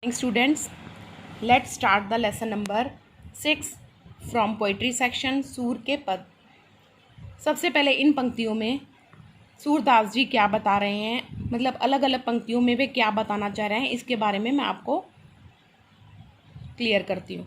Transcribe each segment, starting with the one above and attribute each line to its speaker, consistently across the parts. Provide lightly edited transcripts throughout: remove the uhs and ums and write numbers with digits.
Speaker 1: Students, let's start the lesson number 6 from poetry section। सूर के पद। सबसे पहले इन पंक्तियों में सूरदास जी क्या बता रहे हैं, मतलब अलग अलग पंक्तियों में वे क्या बताना चाह रहे हैं, इसके बारे में मैं आपको क्लियर करती हूँ।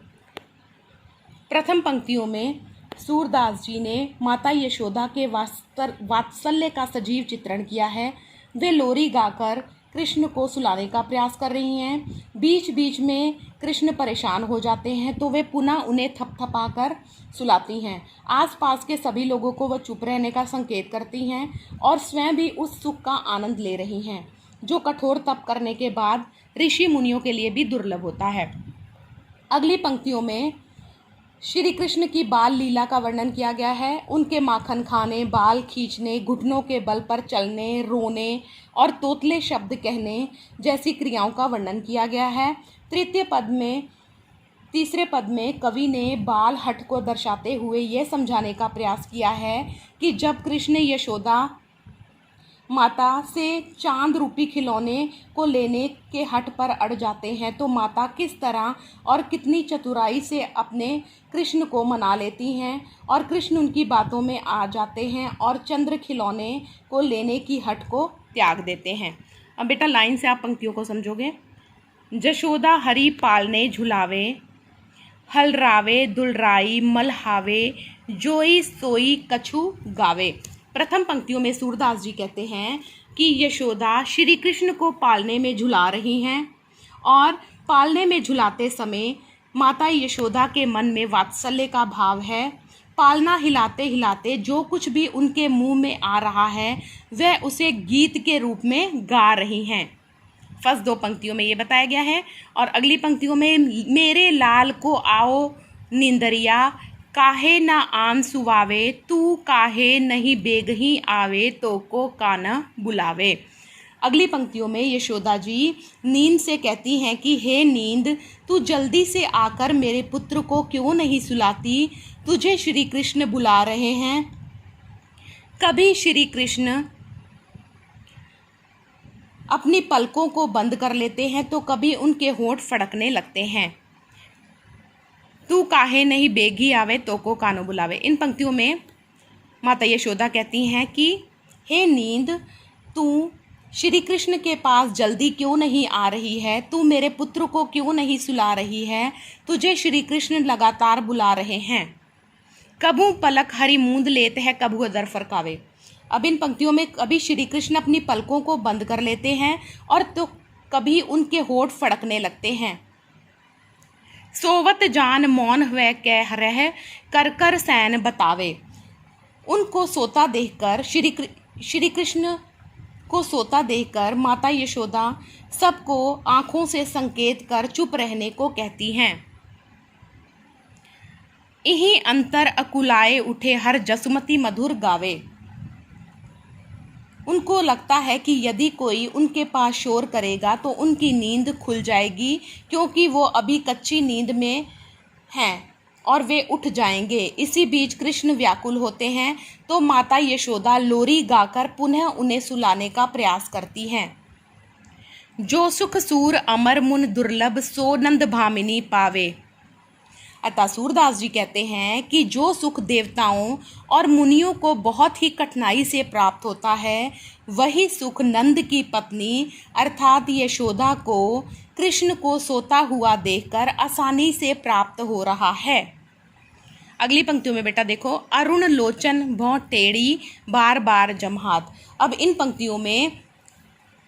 Speaker 1: प्रथम पंक्तियों में सूरदास जी ने माता यशोदा के वात्सल्य का सजीव चित्रण किया है। वे लोरी गाकर कृष्ण को सुलाने का प्रयास कर रही हैं। बीच बीच में कृष्ण परेशान हो जाते हैं तो वे पुनः उन्हें थपथपाकर सुलाती हैं। आसपास के सभी लोगों को वह चुप रहने का संकेत करती हैं और स्वयं भी उस सुख का आनंद ले रही हैं, जो कठोर तप करने के बाद ऋषि मुनियों के लिए भी दुर्लभ होता है। अगली पंक्तियों में श्री कृष्ण की बाल लीला का वर्णन किया गया है। उनके माखन खाने, बाल खींचने, घुटनों के बल पर चलने, रोने और तोतले शब्द कहने जैसी क्रियाओं का वर्णन किया गया है। तीसरे पद में कवि ने बाल हठ को दर्शाते हुए यह समझाने का प्रयास किया है कि जब कृष्ण यशोदा माता से चांद रूपी खिलौने को लेने के हट पर अड़ जाते हैं तो माता किस तरह और कितनी चतुराई से अपने कृष्ण को मना लेती हैं और कृष्ण उनकी बातों में आ जाते हैं और चंद्र खिलौने को लेने की हट को त्याग देते हैं। अब बेटा लाइन से आप पंक्तियों को समझोगे। जशोदा हरि पालने झुलावे, हलरावे दुलराई मलहावे, जोई सोई कछु गावे। प्रथम पंक्तियों में सूरदास जी कहते हैं कि यशोदा श्री कृष्ण को पालने में झुला रही हैं और पालने में झुलाते समय माता यशोदा के मन में वात्सल्य का भाव है। पालना हिलाते हिलाते जो कुछ भी उनके मुंह में आ रहा है वह उसे गीत के रूप में गा रही हैं। फर्स्ट दो पंक्तियों में ये बताया गया है और अगली पंक्तियों में मेरे लाल को आओ नींदरिया, काहे ना आन सुवावे, तू काहे नहीं बेगही आवे, तो को काना बुलावे। अगली पंक्तियों में यशोदा जी नींद से कहती हैं कि हे नींद, तू जल्दी से आकर मेरे पुत्र को क्यों नहीं सुलाती, तुझे श्री कृष्ण बुला रहे हैं। कभी श्री कृष्ण अपनी पलकों को बंद कर लेते हैं तो कभी उनके होंठ फड़कने लगते हैं। तू काहे नहीं बेगी आवे, तो को कानो बुलावे। इन पंक्तियों में माता यशोदा कहती हैं कि हे नींद, तू श्री कृष्ण के पास जल्दी क्यों नहीं आ रही है, तू मेरे पुत्र को क्यों नहीं सुला रही है, तुझे श्री कृष्ण लगातार बुला रहे हैं। कभू पलक हरि मूंद लेते हैं, कभू अदर फरकावे। अब इन पंक्तियों में कभी श्री कृष्ण अपनी पलकों को बंद कर लेते हैं और तो कभी उनके होंठ फड़कने लगते हैं। सोवत जान मौन हुए कह रह, कर कर सैन बतावे। उनको सोता देखकर श्री कृष्ण को सोता देखकर माता यशोदा सबको आंखों से संकेत कर चुप रहने को कहती हैं। इही अंतर अकुलाए उठे हर जसुमती मधुर गावे। उनको लगता है कि यदि कोई उनके पास शोर करेगा तो उनकी नींद खुल जाएगी, क्योंकि वो अभी कच्ची नींद में हैं और वे उठ जाएंगे। इसी बीच कृष्ण व्याकुल होते हैं तो माता यशोदा लोरी गाकर पुनः उन्हें सुलाने का प्रयास करती हैं। जो सुख सूर अमर मुन दुर्लभ, सो नंद भामिनी पावे। अतः सूरदास जी कहते हैं कि जो सुख देवताओं और मुनियों को बहुत ही कठिनाई से प्राप्त होता है, वही सुख नंद की पत्नी अर्थात यशोदा को कृष्ण को सोता हुआ देखकर आसानी से प्राप्त हो रहा है। अगली पंक्तियों में बेटा देखो, अरुण लोचन भौं टेढ़ी बार बार जमहात। अब इन पंक्तियों में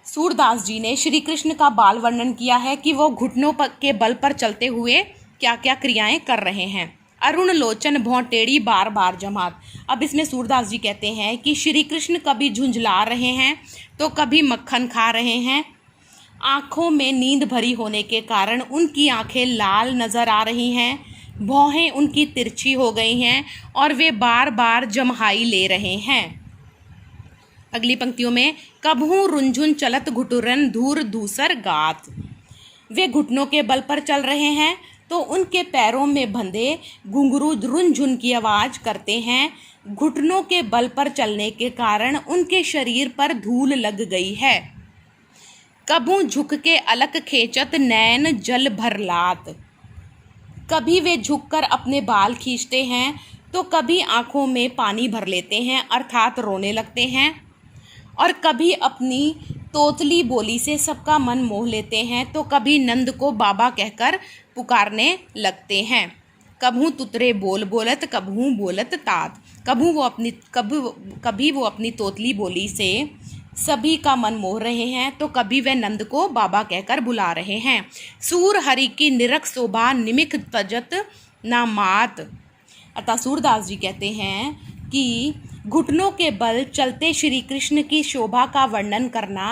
Speaker 1: सूरदास जी ने श्री कृष्ण का बाल वर्णन किया है कि वो घुटनों के बल पर चलते हुए क्या क्या क्रियाएं कर रहे हैं। अरुण लोचन भौं टेढ़ी बार बार जमात। अब इसमें सूरदास जी कहते हैं कि श्री कृष्ण कभी झुंझला रहे हैं तो कभी मक्खन खा रहे हैं। आँखों में नींद भरी होने के कारण उनकी आंखें लाल नज़र आ रही हैं, भौहें उनकी तिरछी हो गई हैं और वे बार बार जमहाई ले रहे हैं। अगली पंक्तियों में कभू रुंझुन चलत घुटुरन धूर धूसर गात। वे घुटनों के बल पर चल रहे हैं तो उनके पैरों में बंधे घुंघरू रुनझुन की आवाज़ करते हैं। घुटनों के बल पर चलने के कारण उनके शरीर पर धूल लग गई है। कभू झुक के अलक खींचत नैन जल भर लात। कभी वे झुककर अपने बाल खींचते हैं तो कभी आंखों में पानी भर लेते हैं अर्थात रोने लगते हैं, और कभी अपनी तोतली बोली से सबका मन मोह लेते हैं तो कभी नंद को बाबा कहकर पुकारने लगते हैं। कभू तुतरे बोल बोलत कभू बोलत तात। कभी वो अपनी तोतली बोली से सभी का मन मोह रहे हैं तो कभी वे नंद को बाबा कहकर बुला रहे हैं। सूर हरि की निरख शोभा निमिख तजत ना मात। अतः सूरदास जी कहते हैं कि घुटनों के बल चलते श्री कृष्ण की शोभा का वर्णन करना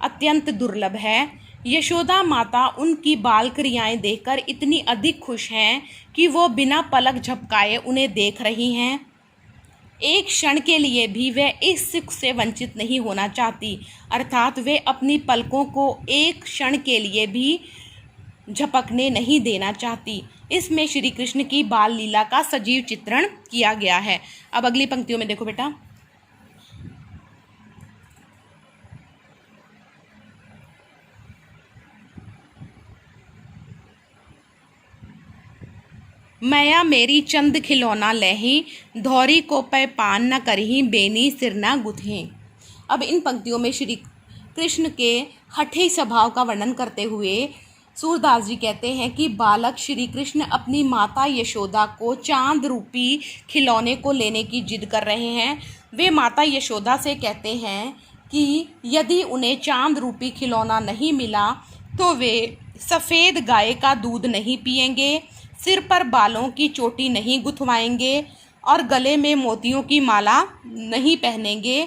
Speaker 1: अत्यंत दुर्लभ है। यशोदा माता उनकी बाल क्रियाएं देखकर इतनी अधिक खुश हैं कि वो बिना पलक झपकाए उन्हें देख रही हैं। एक क्षण के लिए भी वे इस सुख से वंचित नहीं होना चाहती, अर्थात वे अपनी पलकों को एक क्षण के लिए भी झपकने नहीं देना चाहती। इसमें श्री कृष्ण की बाल लीला का सजीव चित्रण किया गया है। अब अगली पंक्तियों में देखो बेटा, मैया मेरी चंद खिलौना लही धौरी को पै पान न करही बेनी सिर न गुथें। अब इन पंक्तियों में श्री कृष्ण के हठे स्वभाव का वर्णन करते हुए सूरदास जी कहते हैं कि बालक श्री कृष्ण अपनी माता यशोदा को चांद रूपी खिलौने को लेने की जिद कर रहे हैं। वे माता यशोदा से कहते हैं कि यदि उन्हें चांद रूपी खिलौना नहीं मिला तो वे सफ़ेद गाय का दूध नहीं पिएंगे, सिर पर बालों की चोटी नहीं गुथवाएंगे और गले में मोतियों की माला नहीं पहनेंगे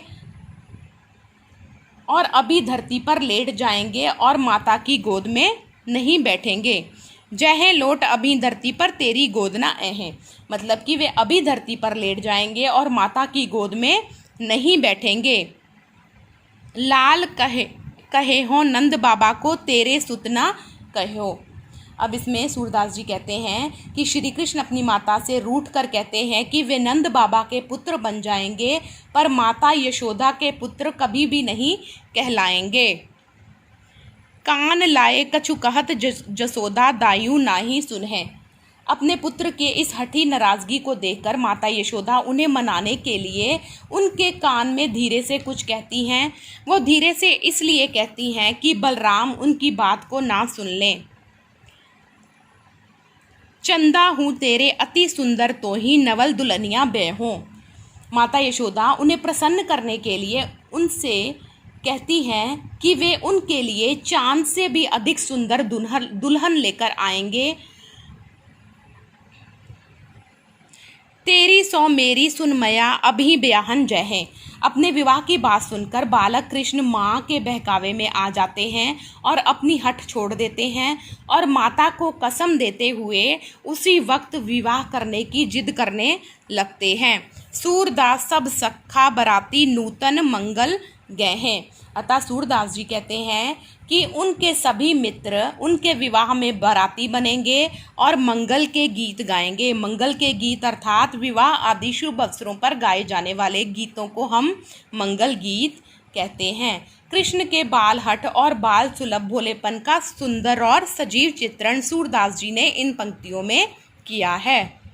Speaker 1: और अभी धरती पर लेट जाएंगे और माता की गोद में नहीं बैठेंगे। जह लोट अभी धरती पर तेरी गोद ना अहें। मतलब कि वे अभी धरती पर लेट जाएंगे और माता की गोद में नहीं बैठेंगे। लाल कहे हो नंद बाबा को तेरे सुत ना कहो। अब इसमें सूरदास जी कहते हैं कि श्री कृष्ण अपनी माता से रूठ कर कहते हैं कि वे नंद बाबा के पुत्र बन जाएंगे पर माता यशोदा के पुत्र कभी भी नहीं कहलाएंगे। कान लाए कछु कहत जसोदा दायु नाही सुनहे। अपने पुत्र के इस हठी नाराजगी को देखकर माता यशोदा उन्हें मनाने के लिए उनके कान में धीरे से कुछ कहती हैं। वो धीरे से इसलिए कहती हैं कि बलराम उनकी बात को ना सुन लें। चंदा हूँ तेरे अति सुंदर तो ही नवल दुल्हनिया बेहों। माता यशोदा उन्हें प्रसन्न करने के लिए उनसे कहती हैं कि वे उनके लिए चांद से भी अधिक सुंदर दुल्हन लेकर आएंगे। तेरी सौ मेरी सुन मया अभी ब्याहन जय। अपने विवाह की बात सुनकर बालक कृष्ण माँ के बहकावे में आ जाते हैं और अपनी हठ छोड़ देते हैं और माता को कसम देते हुए उसी वक्त विवाह करने की जिद करने लगते हैं। सूरदास सब सखा बराती नूतन मंगल गए हैं। अतः सूरदास जी कहते हैं कि उनके सभी मित्र उनके विवाह में बाराती बनेंगे और मंगल के गीत गाएंगे। मंगल के गीत अर्थात विवाह आदि शुभ अवसरों पर गाए जाने वाले गीतों को हम मंगल गीत कहते हैं। कृष्ण के बाल हठ और बाल सुलभ भोलेपन का सुंदर और सजीव चित्रण सूरदास जी ने इन पंक्तियों में किया है।